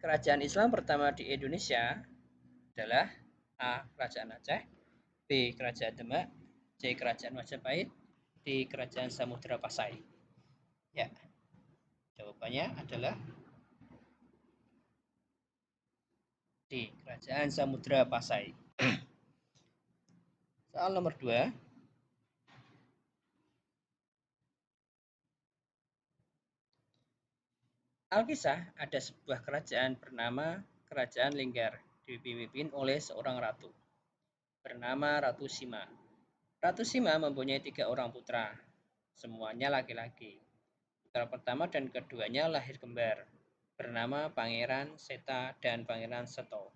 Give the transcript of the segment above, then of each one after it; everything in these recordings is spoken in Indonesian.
Kerajaan Islam pertama di Indonesia adalah A. Kerajaan Aceh, B. Kerajaan Demak, C. Kerajaan Majapahit, D. Kerajaan Samudra Pasai. Ya, jawabannya adalah D. Kerajaan Samudra Pasai. Soal nomor 2. Alkisah ada sebuah kerajaan bernama Kerajaan Linggar dipimpin oleh seorang ratu bernama Ratu Sima. Ratu Sima mempunyai 3 orang putra, semuanya laki-laki. Putra pertama dan keduanya lahir kembar, bernama Pangeran Seta dan Pangeran Seto.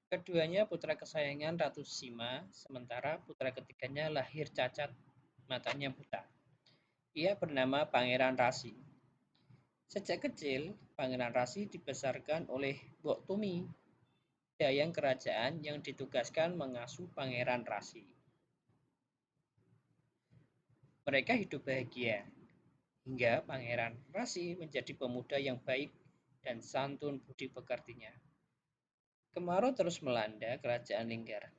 Keduanya putra kesayangan Ratu Sima, sementara putra ketiganya lahir cacat, matanya buta. Ia bernama Pangeran Rasi. Sejak kecil, Pangeran Rasi dibesarkan oleh Mbok Tumi, dayang kerajaan yang ditugaskan mengasuh Pangeran Rasi. Mereka hidup bahagia, hingga Pangeran Rasi menjadi pemuda yang baik dan santun budi pekertinya. Kemarau terus melanda kerajaan Linggar.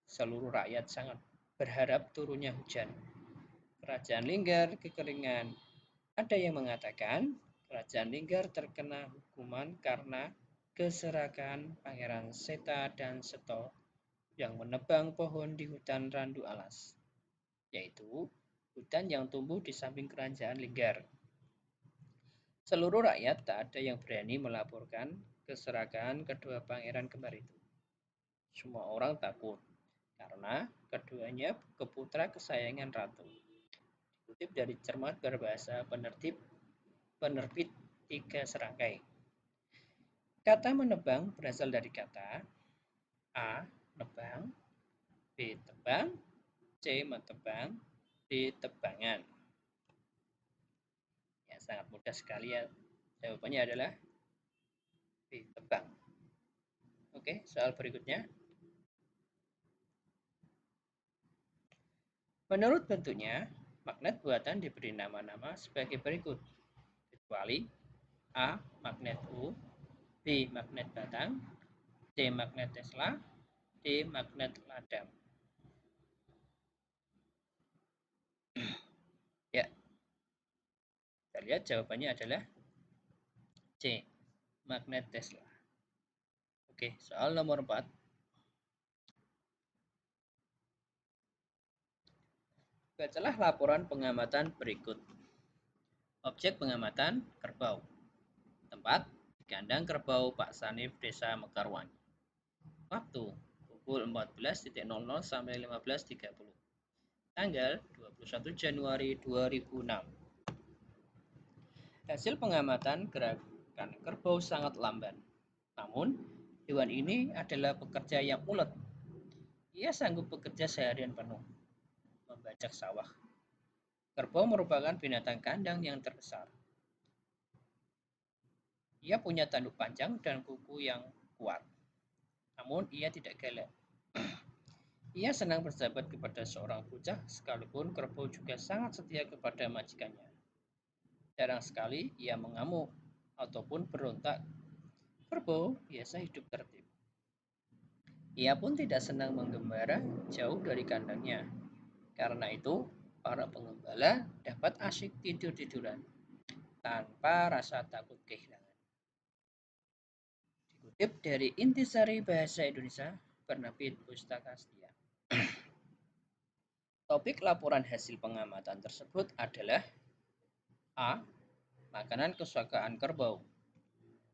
Seluruh rakyat sangat berharap turunnya hujan. Kerajaan Linggar kekeringan. Ada yang mengatakan Kerajaan Linggar terkena hukuman karena keserakahan Pangeran Seta dan Seto yang menebang pohon di hutan Randu Alas, yaitu hutan yang tumbuh di samping Kerajaan Linggar. Seluruh rakyat tak ada yang berani melaporkan keserakahan kedua pangeran kembar itu. Semua orang takut karena keduanya keputra kesayangan ratu. Dikutip dari Cermat Berbahasa Penerbit 3 Serangkai. Kata menebang berasal dari kata A. Nebang, B. Tebang, C. Metebang, D. Tebangan. Ya, sangat mudah sekali ya. Jawabannya adalah B. Tebang. Oke, soal berikutnya. Menurut bentuknya, magnet buatan diberi nama-nama sebagai berikut. Kecuali A. Magnet U, B. Magnet batang, C. Magnet Tesla, D. Magnet ladang. Ya, kita lihat jawabannya adalah C. Magnet Tesla. Oke, soal nomor 4. Bacalah laporan pengamatan berikut. Objek pengamatan kerbau. Tempat di kandang kerbau Pak Sanif Desa Mekarwangi. Waktu pukul 14.00 sampai 15.30. Tanggal 21 Januari 2006. Hasil pengamatan gerakan kerbau sangat lamban. Namun, hewan ini adalah pekerja yang ulet. Ia sanggup bekerja seharian penuh, membajak sawah. Kerbau merupakan binatang kandang yang terbesar. Ia punya tanduk panjang dan kuku yang kuat. Namun ia tidak galak. Ia senang bersahabat kepada seorang bocah, sekalipun kerbau juga sangat setia kepada majikannya. Jarang sekali ia mengamuk ataupun berontak. Kerbau biasa hidup tertib. Ia pun tidak senang menggembala jauh dari kandangnya. Karena itu, para pengembala dapat asyik tidur-tiduran tanpa rasa takut kehilangan. Dikutip dari Intisari Bahasa Indonesia, Penerbit Pustaka Setia. Topik laporan hasil pengamatan tersebut adalah A. Makanan kesukaan kerbau,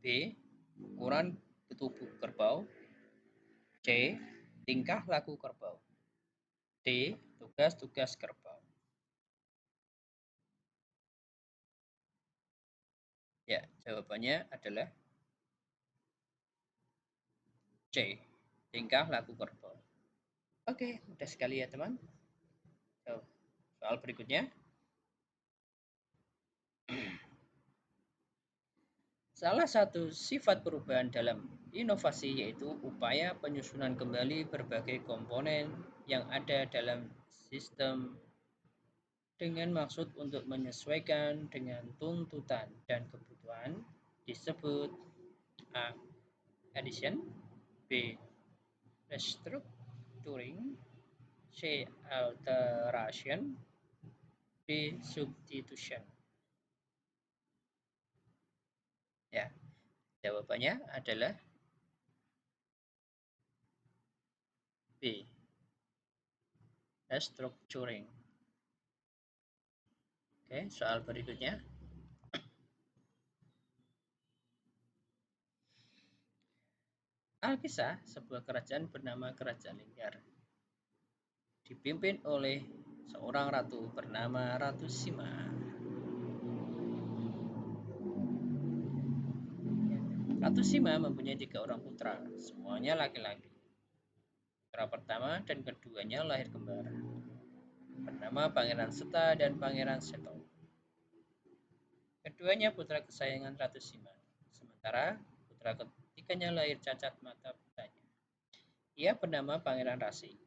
B. Ukuran tubuh kerbau, C. Tingkah laku kerbau, D. Tugas-tugas kerbau. Ya, jawabannya adalah C. Tingkah laku kerbau. Oke, mudah sekali ya teman. Soal berikutnya. Salah satu sifat perubahan dalam inovasi yaitu upaya penyusunan kembali berbagai komponen yang ada dalam sistem dengan maksud untuk menyesuaikan dengan tuntutan dan kebutuhan disebut A. Addition. B. Restructuring. C. Alteration. D. Substitution. Ya, jawabannya adalah B. Restructuring. Oke, soal berikutnya. Alkisah, sebuah kerajaan bernama Kerajaan Linggar, dipimpin oleh seorang ratu bernama Ratu Sima. Ratu Sima mempunyai 3 orang putra, semuanya laki-laki. Putra pertama dan keduanya lahir kembar, bernama Pangeran Seta dan Pangeran Seto. Keduanya putra kesayangan Ratu Sima, sementara putra ketiganya lahir cacat mata butanya. Ia bernama Pangeran Rasi.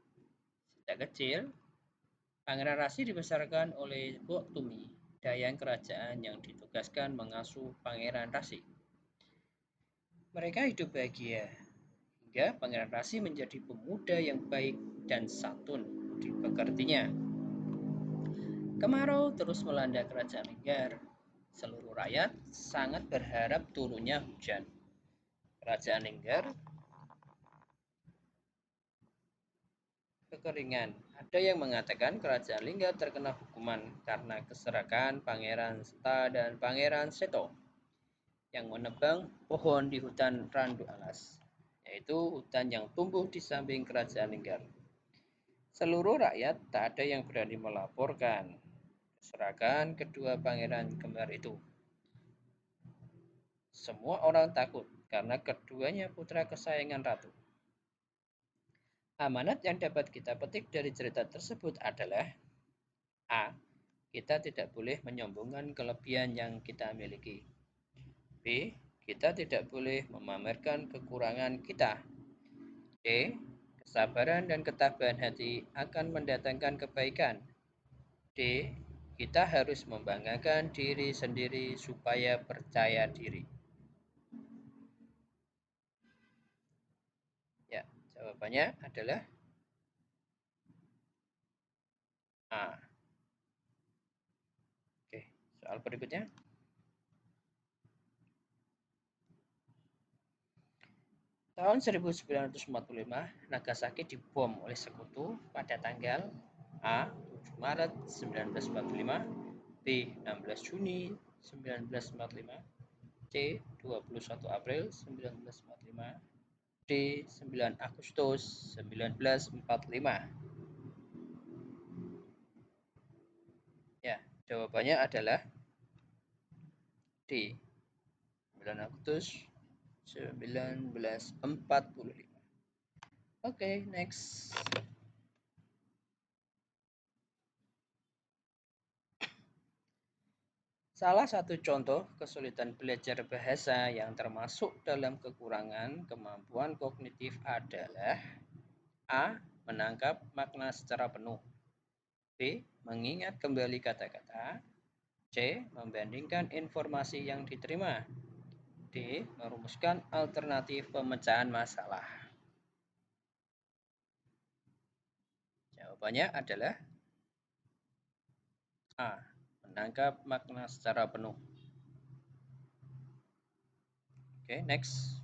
Sejak kecil, Pangeran Rasi dibesarkan oleh Bok Tumi, dayang kerajaan yang ditugaskan mengasuh Pangeran Rasi. Mereka hidup bahagia, hingga Pangeran Rasi menjadi pemuda yang baik dan santun dipekertinya. Kemarau terus melanda Kerajaan Linggar. Seluruh rakyat sangat berharap turunnya hujan. Kerajaan Linggar kekeringan. Ada yang mengatakan Kerajaan Linggar terkena hukuman karena keserakahan Pangeran Seta dan Pangeran Seto yang menebang pohon di hutan Randu Alas, yaitu hutan yang tumbuh di samping Kerajaan Linggar. Seluruh rakyat tak ada yang berani melaporkan keserakahan kedua pangeran kembar itu. Semua orang takut karena keduanya putra kesayangan ratu. Amanat yang dapat kita petik dari cerita tersebut adalah A. Kita tidak boleh menyombongkan kelebihan yang kita miliki. B. Kita tidak boleh memamerkan kekurangan kita. D. Kesabaran dan ketabahan hati akan mendatangkan kebaikan. D. Kita harus membanggakan diri sendiri supaya percaya diri. Ya, jawabannya adalah A. Oke, soal berikutnya. Tahun 1945, Nagasaki dibom oleh sekutu pada tanggal A. 7 Maret 1945, B. 16 Juni 1945, C. 21 April 1945, D. 9 Agustus 1945. Ya, jawabannya adalah D. 9 Agustus 1945. Oke, next. Salah satu contoh kesulitan belajar bahasa yang termasuk dalam kekurangan kemampuan kognitif adalah A. Menangkap makna secara penuh, B. Mengingat kembali kata-kata, C. Membandingkan informasi yang diterima, D. Merumuskan alternatif pemecahan masalah. Jawabannya adalah A. Menangkap makna secara penuh. Oke, next.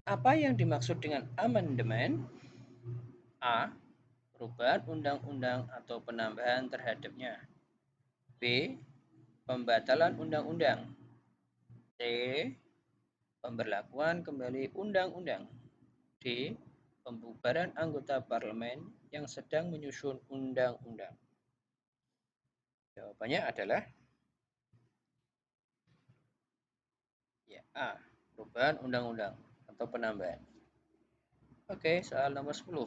Apa yang dimaksud dengan amandemen? A. Perubahan undang-undang atau penambahan terhadapnya. B. Pembatalan undang-undang. C. Pemberlakuan kembali undang-undang. D. Pembubaran anggota parlemen yang sedang menyusun undang-undang. Jawabannya adalah ya, A. Perubahan undang-undang atau penambahan. Oke, soal nomor 10.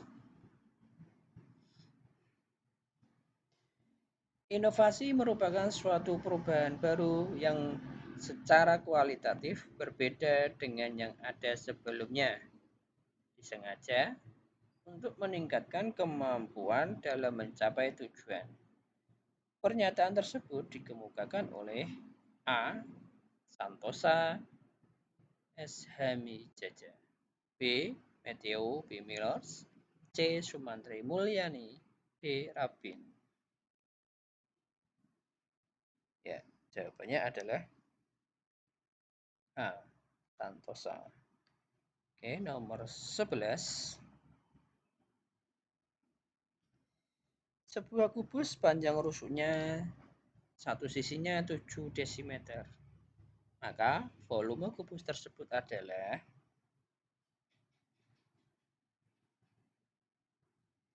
Inovasi merupakan suatu perubahan baru yang secara kualitatif berbeda dengan yang ada sebelumnya. Disengaja untuk meningkatkan kemampuan dalam mencapai tujuan. Pernyataan tersebut dikemukakan oleh A. Santosa, S. Hamijaja, B. Meteo B. Millers, C. Sumantri Mulyani, D. Rabin. Ya, jawabannya adalah A. Santosa. Oke, nomor 11. Sebuah kubus panjang rusuknya satu sisinya 7 desimeter. Maka volume kubus tersebut adalah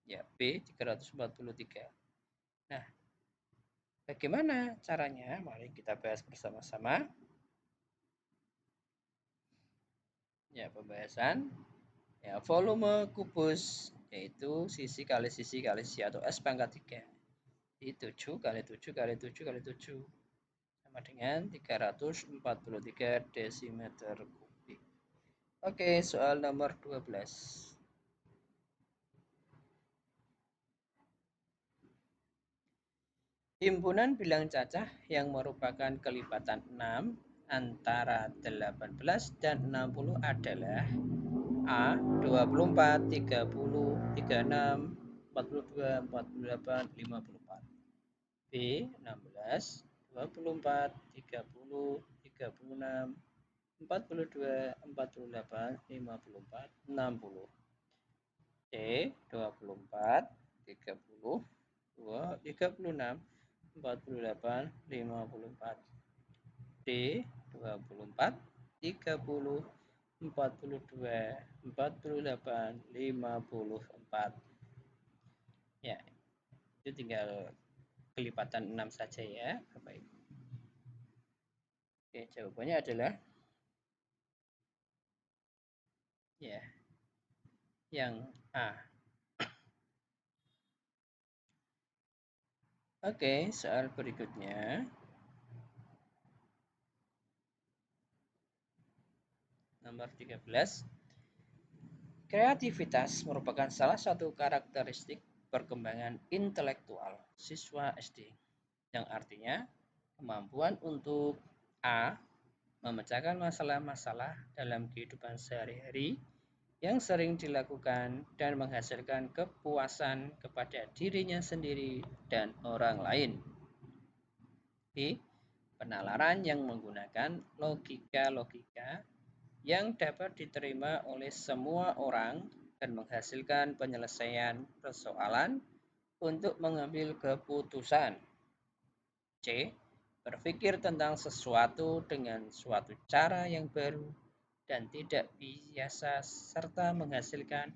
ya B 343. Nah, bagaimana caranya? Mari kita bahas bersama-sama. Ya, pembahasan ya volume kubus yaitu sisi kali sisi atau S pangkat 3. Jadi 7 kali 7 kali 7 kali 7 sama dengan 343 desimeter kubik. Oke, soal nomor 12. Himpunan bilang cacah yang merupakan kelipatan 6 antara 18 dan 60 adalah A. 24, 30, 36, 42, 48, 54. B. 16, 24, 30, 36, 42, 48, 54, 60. C. 24, 30, 36, 48, 54. D. 24, 30, 42, 48, 54. Ya, itu tinggal kelipatan 6 saja ya, Bapak Ibu. Oke, jawabannya adalah ya, yang A. Oke, soal berikutnya. Nomor 13. Kreativitas merupakan salah satu karakteristik perkembangan intelektual siswa SD, yang artinya kemampuan untuk A. memecahkan masalah-masalah dalam kehidupan sehari-hari yang sering dilakukan dan menghasilkan kepuasan kepada dirinya sendiri dan orang lain. B. Penalaran yang menggunakan logika-logika yang dapat diterima oleh semua orang dan menghasilkan penyelesaian persoalan untuk mengambil keputusan. C. Berpikir tentang sesuatu dengan suatu cara yang baru dan tidak biasa serta menghasilkan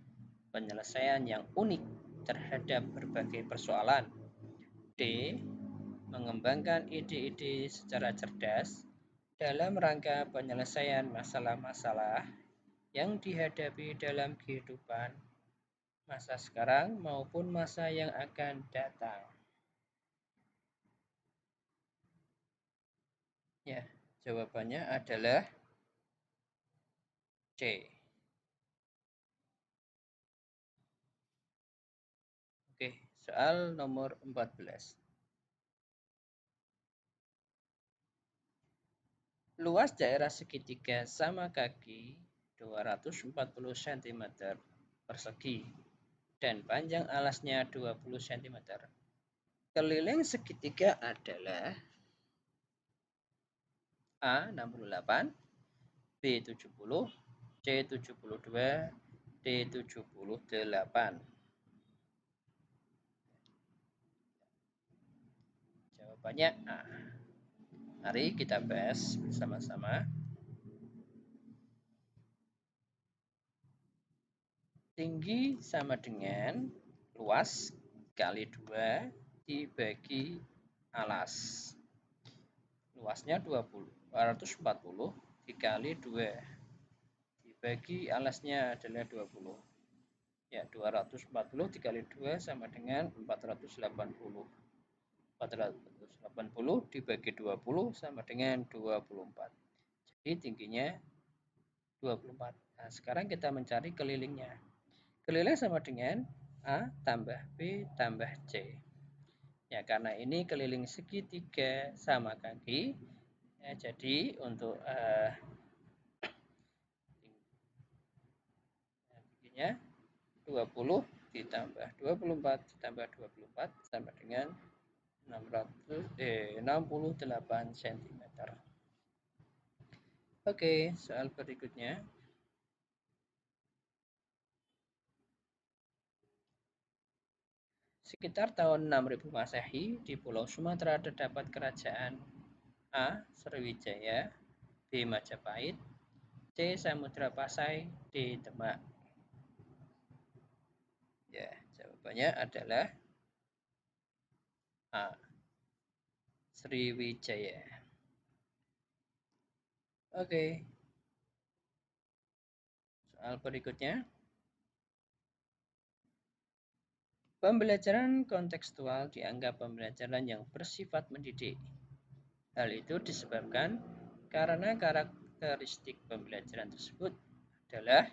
penyelesaian yang unik terhadap berbagai persoalan. D. Mengembangkan ide-ide secara cerdas dalam rangka penyelesaian masalah-masalah yang dihadapi dalam kehidupan masa sekarang maupun masa yang akan datang. Ya, jawabannya adalah C. Oke, soal nomor 14. Luas daerah segitiga sama kaki 240 cm persegi dan panjang alasnya 20 cm. Keliling segitiga adalah A. 68, B. 70, C. 72, D. 78. Jawabannya A. Mari kita bahas bersama-sama. Tinggi sama dengan luas kali 2 dibagi alas. Luasnya 240 dikali 2 dibagi alasnya adalah 20. Ya, 240 dikali 2 sama dengan 480. 480 dibagi 20 sama dengan 24. Jadi tingginya 24. Nah, sekarang kita mencari kelilingnya. Keliling sama dengan A tambah B tambah C. Ya, karena ini keliling segitiga sama kaki, Ya, jadi untuk tingginya 20 ditambah 24 ditambah 24 sama dengan 68 cm. Oke, soal berikutnya. Sekitar tahun 6000 Masehi, di Pulau Sumatera terdapat kerajaan A. Sriwijaya, B. Majapahit, C. Samudra Pasai, D. Demak. Ya, jawabannya adalah A. Sriwijaya. Oke, soal berikutnya. Pembelajaran kontekstual dianggap pembelajaran yang bersifat mendidik. Hal itu disebabkan karena karakteristik pembelajaran tersebut adalah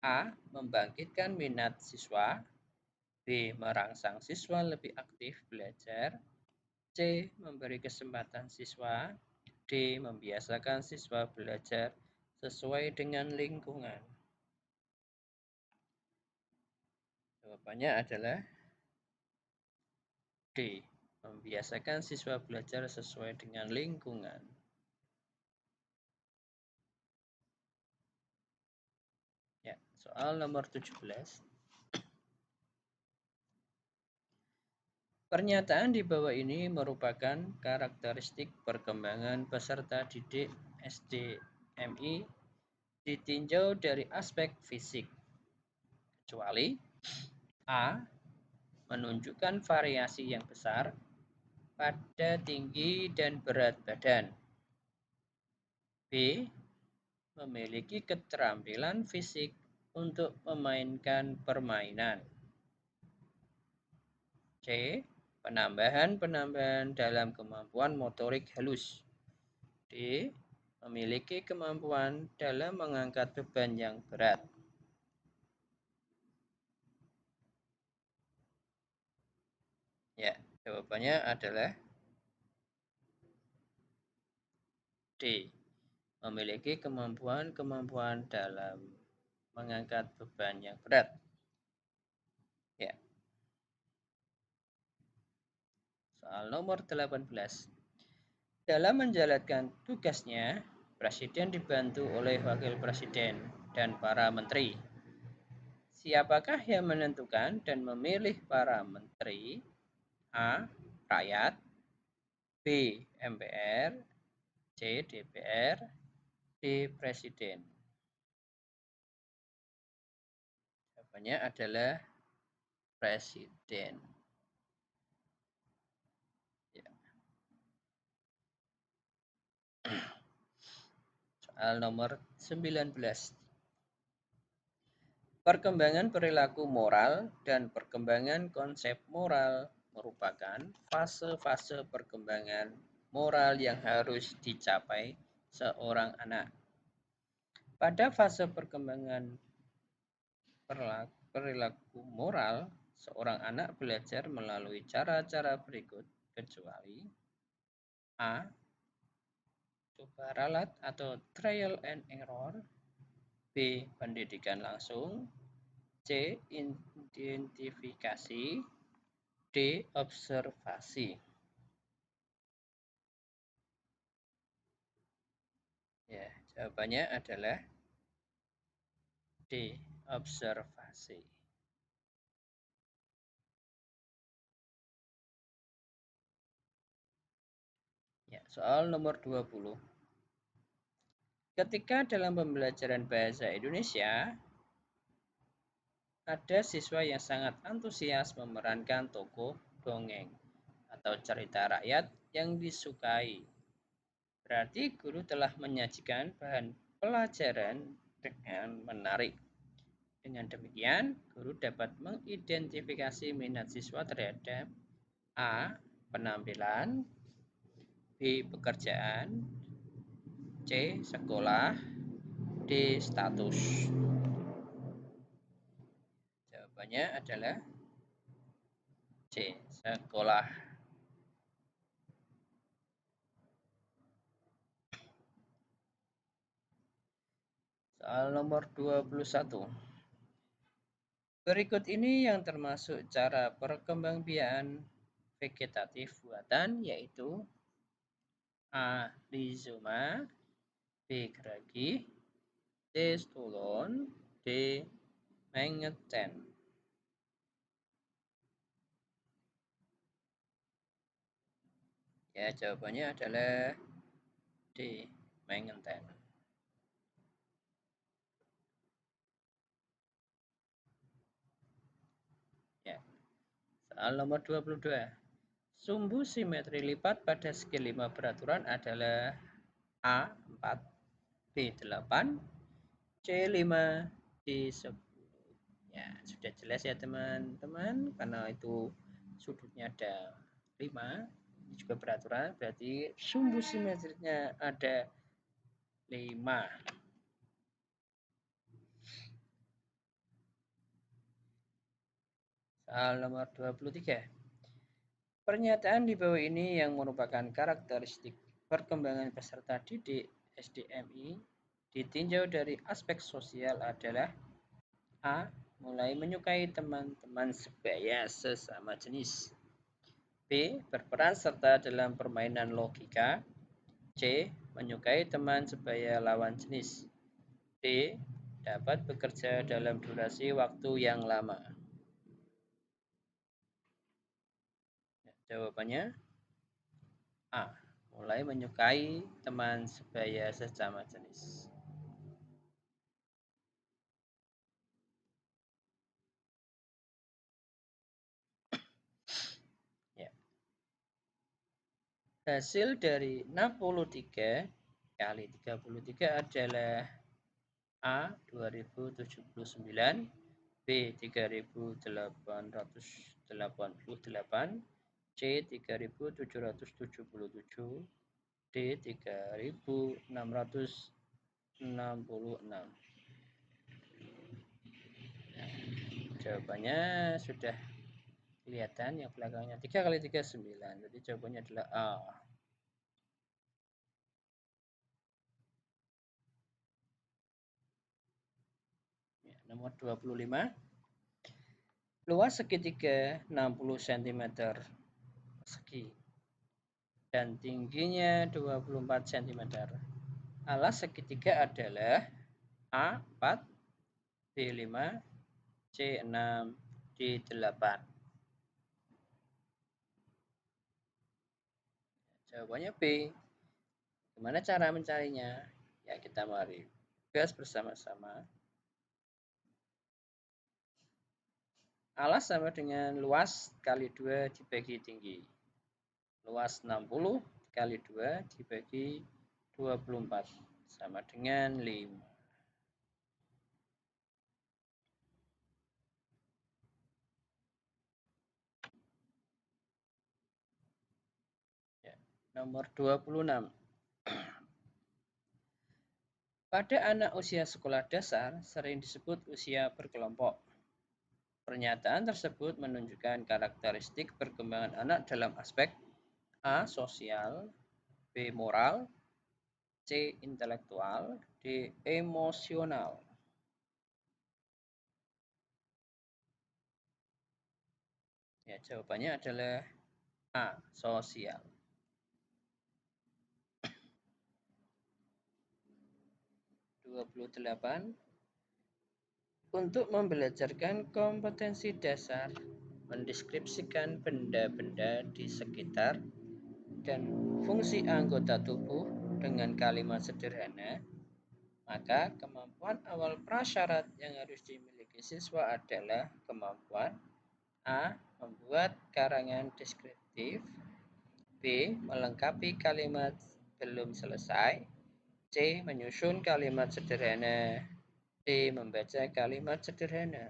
A. Membangkitkan minat siswa, B. Merangsang siswa lebih aktif belajar, C. Memberi kesempatan siswa, D. Membiasakan siswa belajar sesuai dengan lingkungan. Jawabannya adalah D. Membiasakan siswa belajar sesuai dengan lingkungan. Ya, soal nomor 17. Pernyataan di bawah ini merupakan karakteristik perkembangan peserta didik SDMI ditinjau dari aspek fisik, kecuali A. Menunjukkan variasi yang besar pada tinggi dan berat badan, B. Memiliki keterampilan fisik untuk memainkan permainan, C. Penambahan dalam kemampuan motorik halus, D. Memiliki kemampuan dalam mengangkat beban yang berat. Ya, jawabannya adalah D. Memiliki kemampuan dalam mengangkat beban yang berat. Ya. Soal nomor 18. Dalam menjalankan tugasnya, Presiden dibantu oleh Wakil Presiden dan para menteri. Siapakah yang menentukan dan memilih para menteri? A. Rakyat, B. MPR, C. DPR, D. Presiden. Jawabannya adalah Presiden. Ya. Soal nomor 19. Perkembangan perilaku moral dan perkembangan konsep moral merupakan fase-fase perkembangan moral yang harus dicapai seorang anak. Pada fase perkembangan perilaku moral, seorang anak belajar melalui cara-cara berikut, kecuali A. Coba ralat atau trial and error, B. Pendidikan langsung, C. Identifikasi, D. Observasi. Ya, jawabannya adalah D. Observasi. Ya, soal nomor 20. Ketika dalam pembelajaran bahasa Indonesia, ada siswa yang sangat antusias memerankan tokoh dongeng atau cerita rakyat yang disukai. Berarti guru telah menyajikan bahan pelajaran dengan menarik. Dengan demikian, guru dapat mengidentifikasi minat siswa terhadap A. Penampilan, B. Pekerjaan, C. Sekolah, D. Status. Jawabannya adalah C. Sekolah. Soal nomor 21. Berikut ini yang termasuk cara perkembangbiakan vegetatif buatan, yaitu A. Rhizoma, B. Geragi, C. Stolon, D. Mangetten. Ya, jawabannya adalah D. Mangetten. Ya. Soal nomor 22. Sumbu simetri lipat pada segi 5 beraturan adalah A. 4, B. 8, C. 5, D. 10. Ya, sudah jelas ya teman-teman, karena itu sudutnya ada 5, ini juga beraturan, berarti sumbu simetrinya ada 5. Soal nomor 23. Pernyataan di bawah ini yang merupakan karakteristik perkembangan peserta didik SDMI ditinjau dari aspek sosial adalah A. Mulai menyukai teman-teman sebaya sesama jenis. B. Berperan serta dalam permainan logika. C. Menyukai teman sebaya lawan jenis. D. Dapat bekerja dalam durasi waktu yang lama. Jawabannya A. Mulai menyukai teman sebaya sesama jenis. Ya. Hasil dari 63 kali 33 adalah A. 2079, B. 3888, C. 3777, D. 3666. Nah, jawabannya sudah kelihatan, yang belakangnya 3 kali 3 9. Jadi jawabannya adalah A. Ya, nomor 25. Luas segitiga 60 cm persegi dan tingginya 24 cm. Alas segitiga adalah A. 4, B. 5, C. 6, D. 8. Jawabannya B. Gimana cara mencarinya? Ya, kita mari gas bersama-sama. Alas sama dengan luas kali 2 dibagi tinggi. Luas 60 kali 2 dibagi 24 sama dengan 5. Ya, nomor 26. Pada anak usia sekolah dasar sering disebut usia berkelompok. Pernyataan tersebut menunjukkan karakteristik perkembangan anak dalam aspek A. Sosial, B. Moral, C. Intelektual, D. Emosional. Ya, jawabannya adalah A. Sosial. 28. Untuk membelajarkan kompetensi dasar, mendeskripsikan benda-benda di sekitar dan fungsi anggota tubuh dengan kalimat sederhana, maka kemampuan awal prasyarat yang harus dimiliki siswa adalah kemampuan A. Membuat karangan deskriptif, B. Melengkapi kalimat belum selesai, C. Menyusun kalimat sederhana, D. Membaca kalimat sederhana.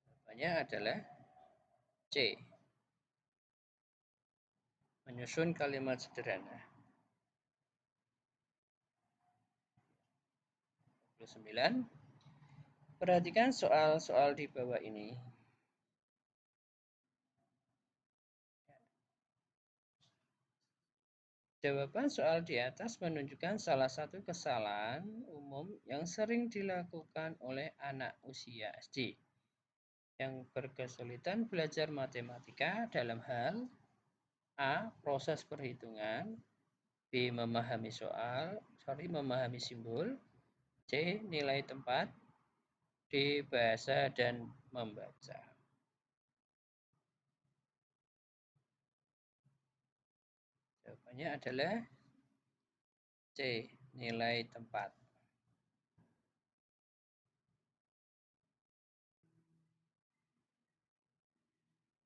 Jawabannya adalah C. Menyusun kalimat sederhana. 29. Perhatikan soal-soal di bawah ini. Jawaban soal di atas menunjukkan salah satu kesalahan umum yang sering dilakukan oleh anak usia SD yang berkesulitan belajar matematika dalam hal A. Proses perhitungan, B. Memahami simbol, C. Nilai tempat, D. Bahasa dan membaca. Jawabannya adalah C. Nilai tempat.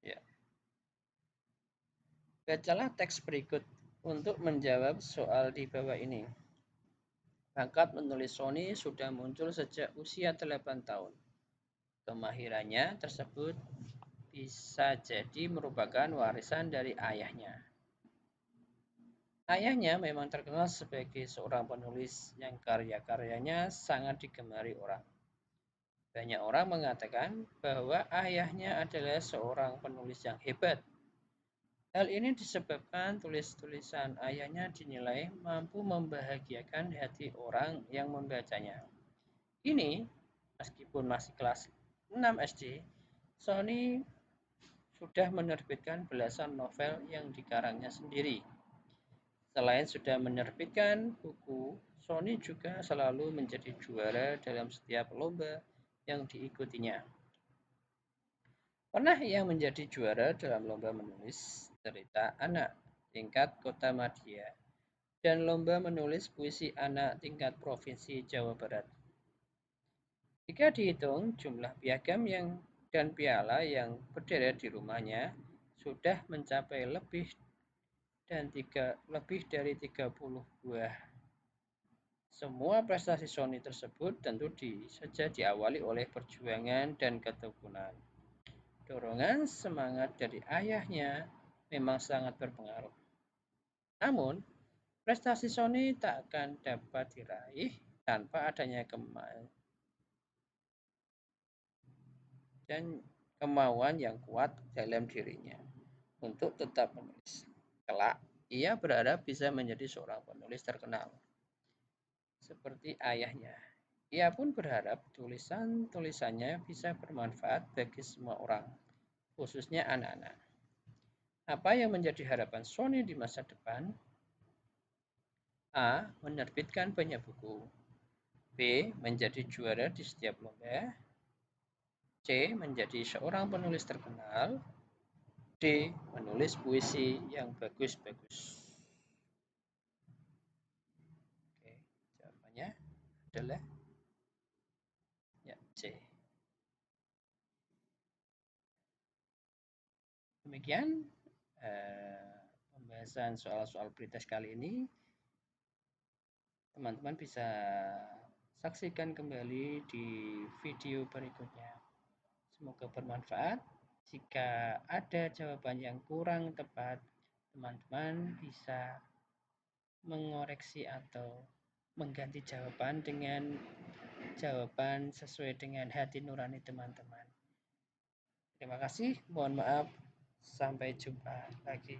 Ya. Bacalah teks berikut untuk menjawab soal di bawah ini. Bakat menulis Sony sudah muncul sejak usia 8 tahun. Kemahirannya tersebut bisa jadi merupakan warisan dari ayahnya. Ayahnya memang terkenal sebagai seorang penulis yang karya-karyanya sangat digemari orang. Banyak orang mengatakan bahwa ayahnya adalah seorang penulis yang hebat. Hal ini disebabkan tulis-tulisan ayahnya dinilai mampu membahagiakan hati orang yang membacanya. Kini, meskipun masih kelas 6 SD, Sony sudah menerbitkan belasan novel yang dikarangnya sendiri. Selain sudah menerbitkan buku, Sony juga selalu menjadi juara dalam setiap lomba yang diikutinya. Pernah ia menjadi juara dalam lomba menulis cerita anak tingkat kota madya dan lomba menulis puisi anak tingkat provinsi Jawa Barat. Jika dihitung jumlah piagam dan piala yang berderet di rumahnya sudah mencapai lebih dari 30 buah. Semua prestasi Sony tersebut tentu saja diawali oleh perjuangan dan ketekunan. Dorongan semangat dari ayahnya memang sangat berpengaruh. Namun, prestasi Sony tak akan dapat diraih tanpa adanya kemauan yang kuat dalam dirinya untuk tetap menulis. Kelak, ia berharap bisa menjadi seorang penulis terkenal seperti ayahnya. Ia pun berharap tulisan-tulisannya bisa bermanfaat bagi semua orang, khususnya anak-anak. Apa yang menjadi harapan Sony di masa depan? A. Menerbitkan banyak buku. B. Menjadi juara di setiap lomba. C. Menjadi seorang penulis terkenal. D. Menulis puisi yang bagus-bagus. Oke, jawabannya adalah ya, C. Demikian pembahasan soal-soal pretest kali ini. Teman-teman bisa saksikan kembali di video berikutnya. Semoga bermanfaat. Jika ada jawaban yang kurang tepat, teman-teman bisa mengoreksi atau mengganti jawaban dengan jawaban sesuai dengan hati nurani teman-teman. Terima kasih, mohon maaf, sampai jumpa lagi.